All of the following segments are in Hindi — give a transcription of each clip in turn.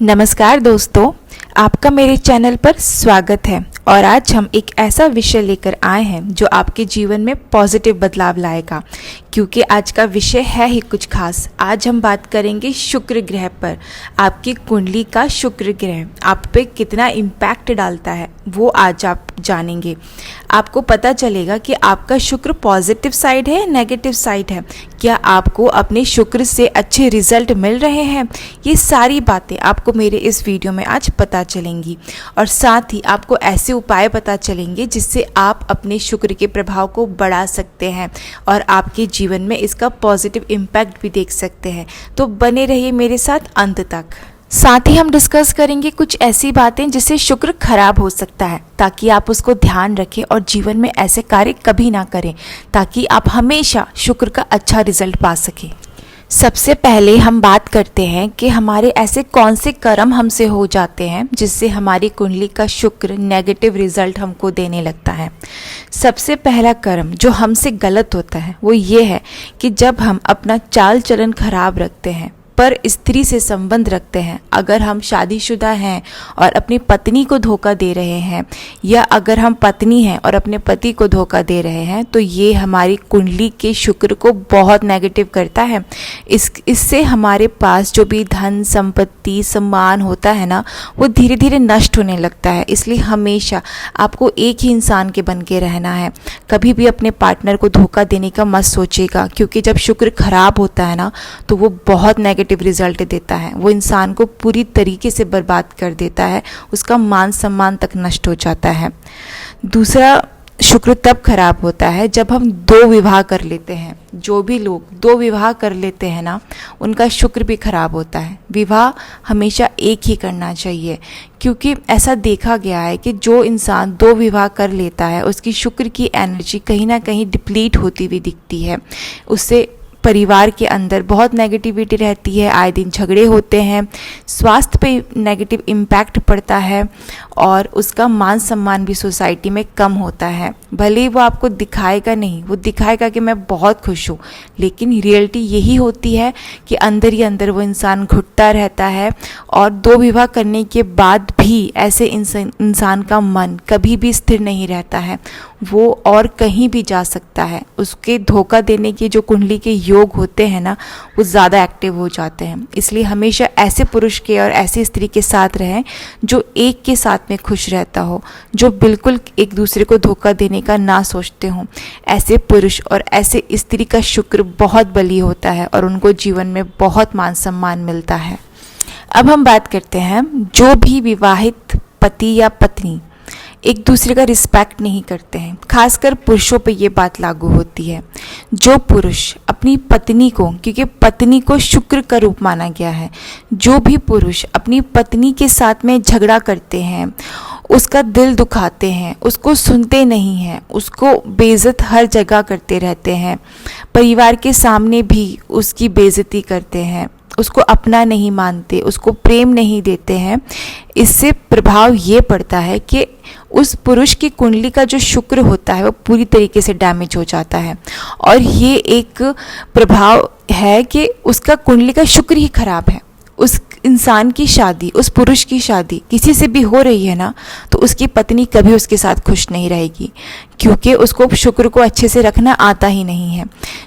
नमस्कार दोस्तों, आपका मेरे चैनल पर स्वागत है। और आज हम एक ऐसा विषय लेकर आए हैं जो आपके जीवन में पॉजिटिव बदलाव लाएगा, क्योंकि आज का विषय है ही कुछ खास। आज हम बात करेंगे शुक्र ग्रह पर। आपकी कुंडली का शुक्र ग्रह आप पे कितना इम्पैक्ट डालता है वो आज आप जानेंगे। आपको पता चलेगा कि आपका शुक्र पॉजिटिव साइड है, नेगेटिव साइड है। क्या आपको अपने शुक्र से अच्छे रिजल्ट मिल रहे हैं? ये सारी बातें आपको मेरे इस वीडियो में आज पता चलेंगी, और साथ ही आपको ऐसे उपाय पता चलेंगे जिससे आप अपने शुक्र के प्रभाव को बढ़ा सकते हैं और आपके जीवन में इसका पॉजिटिव इम्पैक्ट भी देख सकते हैं। तो बने रहिए मेरे साथ अंत तक। साथ ही हम डिस्कस करेंगे कुछ ऐसी बातें जिससे शुक्र खराब हो सकता है, ताकि आप उसको ध्यान रखें और जीवन में ऐसे कार्य कभी ना करें, ताकि आप हमेशा शुक्र का अच्छा रिजल्ट पा सकें। सबसे पहले हम बात करते हैं कि हमारे ऐसे कौन से कर्म हमसे हो जाते हैं जिससे हमारी कुंडली का शुक्र नेगेटिव रिजल्ट हमको देने लगता है। सबसे पहला कर्म जो हमसे गलत होता है वो ये है कि जब हम अपना चाल चलन खराब रखते हैं, पर स्त्री से संबंध रखते हैं, अगर हम शादीशुदा हैं और अपनी पत्नी को धोखा दे रहे हैं, या अगर हम पत्नी हैं और अपने पति को धोखा दे रहे हैं, तो ये हमारी कुंडली के शुक्र को बहुत नेगेटिव करता है। इससे हमारे पास जो भी धन संपत्ति सम्मान होता है ना, वो धीरे धीरे नष्ट होने लगता है। इसलिए हमेशा आपको एक ही इंसान के बन के रहना है। कभी भी अपने पार्टनर को धोखा देने का मत सोचेगा, क्योंकि जब शुक्र खराब होता है ना, तो वो बहुत नेगेटिव रिजल्ट देता है। वो इंसान को पूरी तरीके से बर्बाद कर देता है, उसका मान सम्मान तक नष्ट हो जाता है। दूसरा शुक्र तब खराब होता है जब हम दो विवाह कर लेते हैं। जो भी लोग दो विवाह कर लेते हैं ना, उनका शुक्र भी खराब होता है। विवाह हमेशा एक ही करना चाहिए, क्योंकि ऐसा देखा गया है कि जो इंसान दो विवाह कर लेता है उसकी शुक्र की एनर्जी कहीं ना कहीं डिप्लीट होती हुई दिखती है। उससे परिवार के अंदर बहुत नेगेटिविटी रहती है, आए दिन झगड़े होते हैं, स्वास्थ्य पे नेगेटिव इम्पैक्ट पड़ता है, और उसका मान सम्मान भी सोसाइटी में कम होता है। भले ही वो आपको दिखाएगा नहीं, वो दिखाएगा कि मैं बहुत खुश हूँ, लेकिन रियलिटी यही होती है कि अंदर ही अंदर वो इंसान घुटता रहता है। और दो विवाह करने के बाद भी ऐसे इंसान का मन कभी भी स्थिर नहीं रहता है, वो और कहीं भी जा सकता है। उसके धोखा देने के जो कुंडली के योग होते हैं ना, वो ज़्यादा एक्टिव हो जाते हैं। इसलिए हमेशा ऐसे पुरुष के और ऐसी स्त्री के साथ रहें जो एक के साथ में खुश रहता हो, जो बिल्कुल एक दूसरे को धोखा देने का ना सोचते हों। ऐसे पुरुष और ऐसे स्त्री का शुक्र बहुत बली होता है और उनको जीवन में बहुत मान सम्मान मिलता है। अब हम बात करते हैं, जो भी विवाहित पति या पत्नी एक दूसरे का रिस्पेक्ट नहीं करते हैं, खासकर पुरुषों पे ये बात लागू होती है। जो पुरुष अपनी पत्नी को, क्योंकि पत्नी को शुक्र का रूप माना गया है, जो भी पुरुष अपनी पत्नी के साथ में झगड़ा करते हैं, उसका दिल दुखाते हैं, उसको सुनते नहीं हैं, उसको बेइज्जत हर जगह करते रहते हैं, परिवार के सामने भी उसकी बेइज्जती करते हैं, उसको अपना नहीं मानते, उसको प्रेम नहीं देते हैं, इससे प्रभाव ये पड़ता है कि उस पुरुष की कुंडली का जो शुक्र होता है वो पूरी तरीके से डैमेज हो जाता है। और ये एक प्रभाव है कि उसका कुंडली का शुक्र ही खराब है। उस इंसान की शादी, उस पुरुष की शादी किसी से भी हो रही है ना, तो उसकी पत्नी कभी उसके साथ खुश नहीं रहेगी, क्योंकि उसको शुक्र को अच्छे से रखना आता ही नहीं है।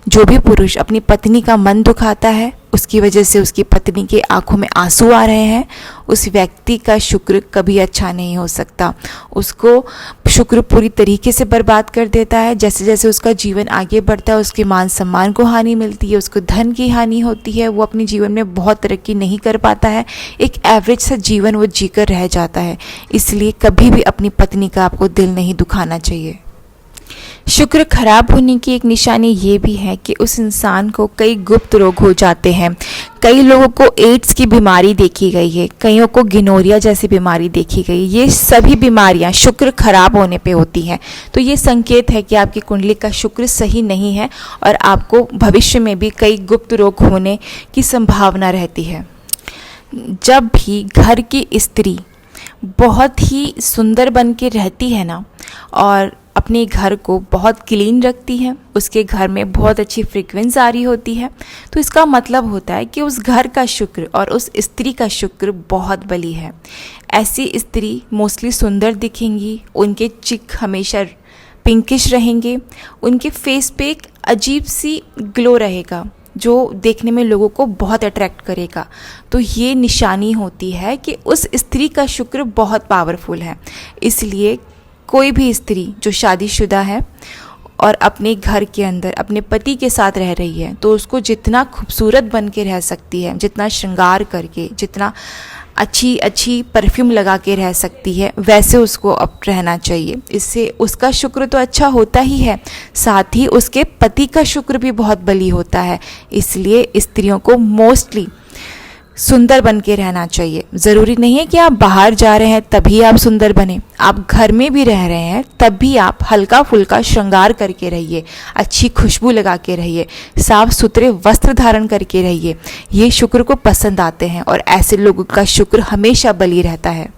जो भी पुरुष अपनी पत्नी का मन दुखाता है, उसकी वजह से उसकी पत्नी के आंखों में आंसू आ रहे हैं, उस व्यक्ति का शुक्र कभी अच्छा नहीं हो सकता। उसको शुक्र पूरी तरीके से बर्बाद कर देता है। जैसे जैसे उसका जीवन आगे बढ़ता है, उसके मान सम्मान को हानि मिलती है, उसको धन की हानि होती है, वो अपने जीवन में बहुत तरक्की नहीं कर पाता है, एक एवरेज सा जीवन वो जीकर रह जाता है। इसलिए कभी भी अपनी पत्नी का आपको दिल नहीं दुखाना चाहिए। शुक्र खराब होने की एक निशानी ये भी है कि उस इंसान को कई गुप्त रोग हो जाते हैं। कई लोगों को एड्स की बीमारी देखी गई है, कईयों को गिनोरिया जैसी बीमारी देखी गई। ये सभी बीमारियां शुक्र खराब होने पे होती हैं। तो ये संकेत है कि आपकी कुंडली का शुक्र सही नहीं है और आपको भविष्य में भी कई गुप्त रोग होने की संभावना रहती है। जब भी घर की स्त्री बहुत ही सुंदर बन के रहती है ना, और अपने घर को बहुत क्लीन रखती है, उसके घर में बहुत अच्छी फ्रीक्वेंसी आ रही होती है, तो इसका मतलब होता है कि उस घर का शुक्र और उस स्त्री का शुक्र बहुत बली है। ऐसी स्त्री मोस्टली सुंदर दिखेंगी, उनके चिक हमेशा पिंकिश रहेंगे, उनके फेस पे एक अजीब सी ग्लो रहेगा जो देखने में लोगों को बहुत अट्रैक्ट करेगा। तो ये निशानी होती है कि उस स्त्री का शुक्र बहुत पावरफुल है। इसलिए कोई भी स्त्री जो शादीशुदा है और अपने घर के अंदर अपने पति के साथ रह रही है, तो उसको जितना खूबसूरत बन के रह सकती है, जितना श्रृंगार करके, जितना अच्छी अच्छी परफ्यूम लगा के रह सकती है, वैसे उसको अब रहना चाहिए। इससे उसका शुक्र तो अच्छा होता ही है, साथ ही उसके पति का शुक्र भी बहुत बली होता है। इसलिए स्त्रियों को मोस्टली सुंदर बन के रहना चाहिए। ज़रूरी नहीं है कि आप बाहर जा रहे हैं तभी आप सुंदर बने, आप घर में भी रह रहे हैं तब भी आप हल्का फुल्का श्रृंगार करके रहिए, अच्छी खुशबू लगा के रहिए, साफ सुथरे वस्त्र धारण करके रहिए। ये शुक्र को पसंद आते हैं और ऐसे लोगों का शुक्र हमेशा बली रहता है।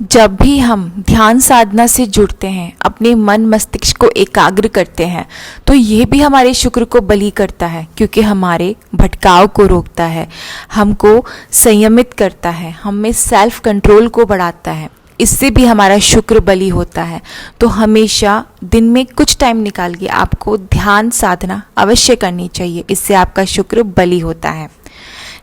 जब भी हम ध्यान साधना से जुड़ते हैं, अपने मन मस्तिष्क को एकाग्र करते हैं, तो ये भी हमारे शुक्र को बली करता है, क्योंकि हमारे भटकाव को रोकता है, हमको संयमित करता है, हम में सेल्फ कंट्रोल को बढ़ाता है। इससे भी हमारा शुक्र बली होता है। तो हमेशा दिन में कुछ टाइम निकाल के आपको ध्यान साधना अवश्य करनी चाहिए, इससे आपका शुक्र बली होता है।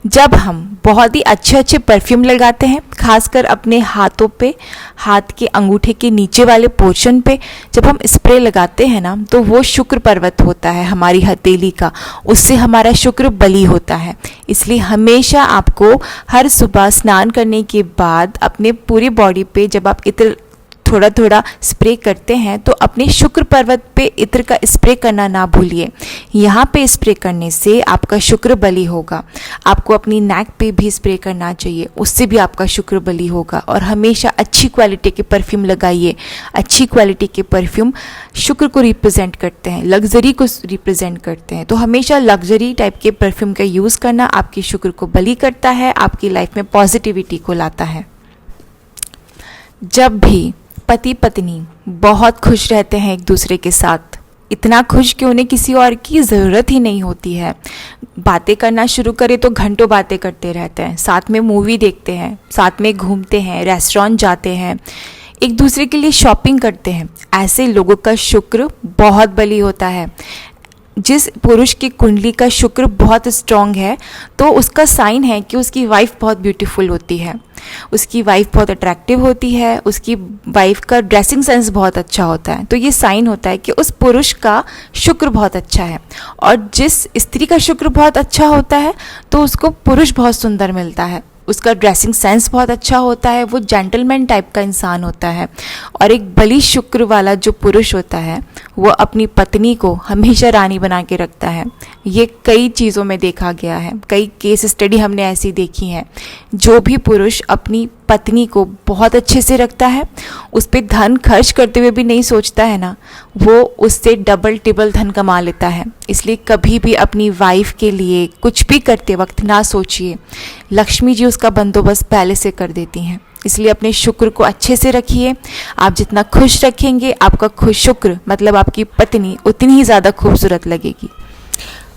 जब हम बहुत ही अच्छे अच्छे परफ्यूम लगाते हैं, खासकर अपने हाथों पे, हाथ के अंगूठे के नीचे वाले पोर्शन पे जब हम स्प्रे लगाते हैं ना, तो वो शुक्र पर्वत होता है हमारी हथेली का, उससे हमारा शुक्र बली होता है। इसलिए हमेशा आपको हर सुबह स्नान करने के बाद अपने पूरी बॉडी पे जब आप इत्र थोड़ा थोड़ा स्प्रे करते हैं, तो अपने शुक्र पर्वत पे इत्र का स्प्रे करना ना भूलिए। यहाँ पे स्प्रे करने से आपका शुक्र बली होगा। आपको अपनी नेक पे भी स्प्रे करना चाहिए, उससे भी आपका शुक्र बली होगा। और हमेशा अच्छी क्वालिटी के परफ्यूम लगाइए। अच्छी क्वालिटी के परफ्यूम शुक्र को रिप्रेजेंट करते हैं, लग्जरी को रिप्रेजेंट करते हैं। तो हमेशा लग्जरी टाइप के परफ्यूम का यूज़ करना आपके शुक्र को बली करता है, आपकी लाइफ में पॉजिटिविटी को लाता है। जब भी पति पत्नी बहुत खुश रहते हैं एक दूसरे के साथ, इतना खुश कि उन्हें किसी और की ज़रूरत ही नहीं होती है, बातें करना शुरू करें तो घंटों बातें करते रहते हैं, साथ में मूवी देखते हैं, साथ में घूमते हैं, रेस्टोरेंट जाते हैं, एक दूसरे के लिए शॉपिंग करते हैं, ऐसे लोगों का शुक्र बहुत बली होता है। जिस पुरुष की कुंडली का शुक्र बहुत स्ट्रॉन्ग है, तो उसका साइन है कि उसकी वाइफ बहुत ब्यूटीफुल होती है, उसकी वाइफ बहुत अट्रैक्टिव होती है, उसकी वाइफ का ड्रेसिंग सेंस बहुत अच्छा होता है। तो ये साइन होता है कि उस पुरुष का शुक्र बहुत अच्छा है। और जिस स्त्री का शुक्र बहुत अच्छा होता है, तो उसको पुरुष बहुत सुंदर मिलता है, उसका ड्रेसिंग सेंस बहुत अच्छा होता है, वो जेंटलमैन टाइप का इंसान होता है। और एक बली शुक्र वाला जो पुरुष होता है, वो अपनी पत्नी को हमेशा रानी बना के रखता है। ये कई चीज़ों में देखा गया है, कई केस स्टडी हमने ऐसी देखी हैं। जो भी पुरुष अपनी पत्नी को बहुत अच्छे से रखता है, उस पर धन खर्च करते हुए भी नहीं सोचता है ना, वो उससे डबल टिबल धन कमा लेता है। इसलिए कभी भी अपनी वाइफ के लिए कुछ भी करते वक्त ना सोचिए, लक्ष्मी जी उसका बंदोबस्त पहले से कर देती हैं। इसलिए अपने शुक्र को अच्छे से रखिए। आप जितना खुश रखेंगे, आपका खुश शुक्र मतलब आपकी पत्नी उतनी ही ज़्यादा खूबसूरत लगेगी।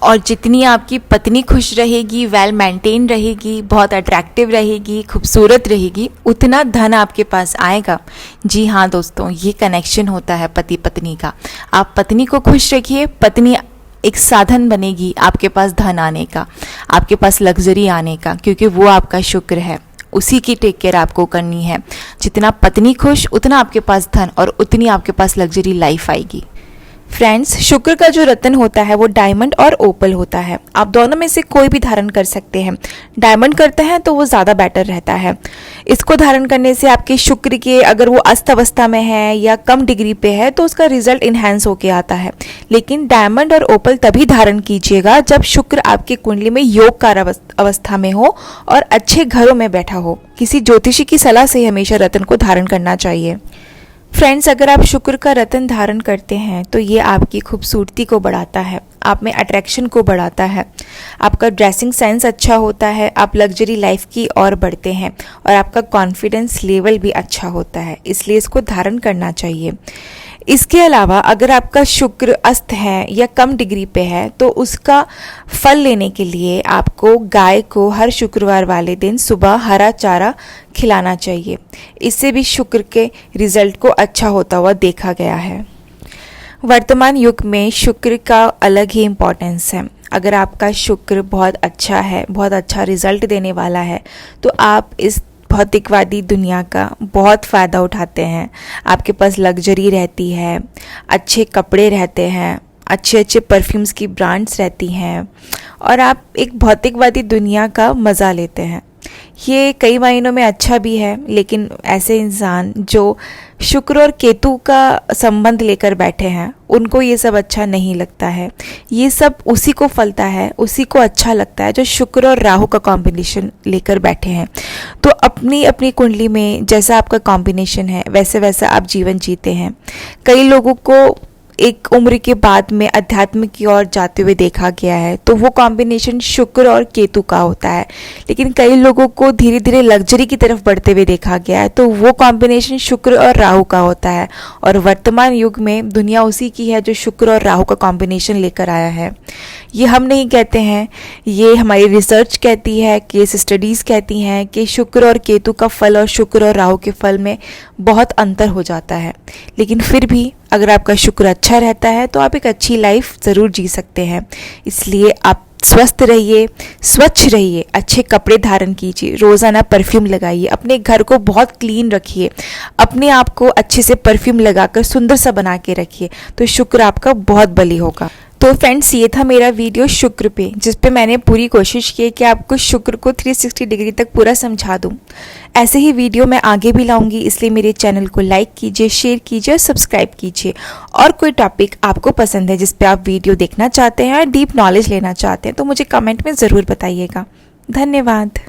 और जितनी आपकी पत्नी खुश रहेगी, वेल मेंटेन रहेगी, बहुत अट्रैक्टिव रहेगी, खूबसूरत रहेगी, उतना धन आपके पास आएगा। जी हाँ दोस्तों, ये कनेक्शन होता है पति पत्नी का। आप पत्नी को खुश रखिए, पत्नी एक साधन बनेगी आपके पास धन आने का, आपके पास लग्जरी आने का, क्योंकि वो आपका शुक्र है, उसी की टेक केयर आपको करनी है। जितना पत्नी खुश, उतना आपके पास धन और उतनी आपके पास लग्जरी लाइफ आएगी। फ्रेंड्स, शुक्र का जो रत्न होता है वो डायमंड और ओपल होता है। आप दोनों में से कोई भी धारण कर सकते हैं। डायमंड करते हैं तो वो ज़्यादा बेटर रहता है। इसको धारण करने से आपके शुक्र के, अगर वो अस्त अवस्था में है या कम डिग्री पे है, तो उसका रिजल्ट इन्हेंस होके आता है। लेकिन डायमंड और ओपल तभी धारण कीजिएगा जब शुक्र आपके कुंडली में योगकार अवस्था में हो और अच्छे घरों में बैठा हो। किसी ज्योतिषी की सलाह से हमेशा रत्न को धारण करना चाहिए। फ्रेंड्स, अगर आप शुक्र का रत्न धारण करते हैं तो ये आपकी खूबसूरती को बढ़ाता है, आप में अट्रैक्शन को बढ़ाता है, आपका ड्रेसिंग सेंस अच्छा होता है, आप लग्जरी लाइफ की ओर बढ़ते हैं और आपका कॉन्फिडेंस लेवल भी अच्छा होता है। इसलिए इसको धारण करना चाहिए। इसके अलावा अगर आपका शुक्र अस्त है या कम डिग्री पे है तो उसका फल लेने के लिए आपको गाय को हर शुक्रवार वाले दिन सुबह हरा चारा खिलाना चाहिए। इससे भी शुक्र के रिजल्ट को अच्छा होता हुआ देखा गया है। वर्तमान युग में शुक्र का अलग ही इम्पोर्टेंस है। अगर आपका शुक्र बहुत अच्छा है, बहुत अच्छा रिजल्ट देने वाला है, तो आप इस भौतिकवादी दुनिया का बहुत फ़ायदा उठाते हैं। आपके पास लग्जरी रहती है, अच्छे कपड़े रहते हैं, अच्छे अच्छे परफ्यूम्स की ब्रांड्स रहती हैं और आप एक भौतिकवादी दुनिया का मज़ा लेते हैं। ये कई मायनों में अच्छा भी है, लेकिन ऐसे इंसान जो शुक्र और केतु का संबंध लेकर बैठे हैं उनको ये सब अच्छा नहीं लगता है। ये सब उसी को फलता है, उसी को अच्छा लगता है जो शुक्र और राहु का कॉम्बिनेशन लेकर बैठे हैं। तो अपनी अपनी कुंडली में जैसा आपका कॉम्बिनेशन है वैसे वैसा आप जीवन जीते हैं। कई लोगों को एक उम्र के बाद में अध्यात्म की ओर जाते हुए देखा गया है, तो वो कॉम्बिनेशन शुक्र और केतु का होता है। लेकिन कई लोगों को धीरे धीरे लग्जरी की तरफ बढ़ते हुए देखा गया है, तो वो कॉम्बिनेशन शुक्र और राहु का होता है। और वर्तमान युग में दुनिया उसी की है जो शुक्र और राहु का कॉम्बिनेशन लेकर आया है। ये हम नहीं कहते हैं, ये हमारी रिसर्च कहती है, केस स्टडीज़ कहती हैं कि शुक्र और केतु का फल और शुक्र और राहु के फल में बहुत अंतर हो जाता है। लेकिन फिर भी अगर आपका शुक्र अच्छा रहता है तो आप एक अच्छी लाइफ ज़रूर जी सकते हैं। इसलिए आप स्वस्थ रहिए, स्वच्छ रहिए, अच्छे कपड़े धारण कीजिए, रोज़ाना परफ्यूम लगाइए, अपने घर को बहुत क्लीन रखिए, अपने आप को अच्छे से परफ्यूम लगाकर सुंदर सा बना के रखिए, तो शुक्र आपका बहुत बली होगा। तो फ्रेंड्स, ये था मेरा वीडियो शुक्र पे, जिस पे मैंने पूरी कोशिश की कि आपको शुक्र को 360 डिग्री तक पूरा समझा दूँ। ऐसे ही वीडियो मैं आगे भी लाऊंगी, इसलिए मेरे चैनल को लाइक कीजिए, शेयर कीजिए और सब्सक्राइब कीजिए। और कोई टॉपिक आपको पसंद है जिस पे आप वीडियो देखना चाहते हैं और डीप नॉलेज लेना चाहते हैं तो मुझे कमेंट में ज़रूर बताइएगा। धन्यवाद।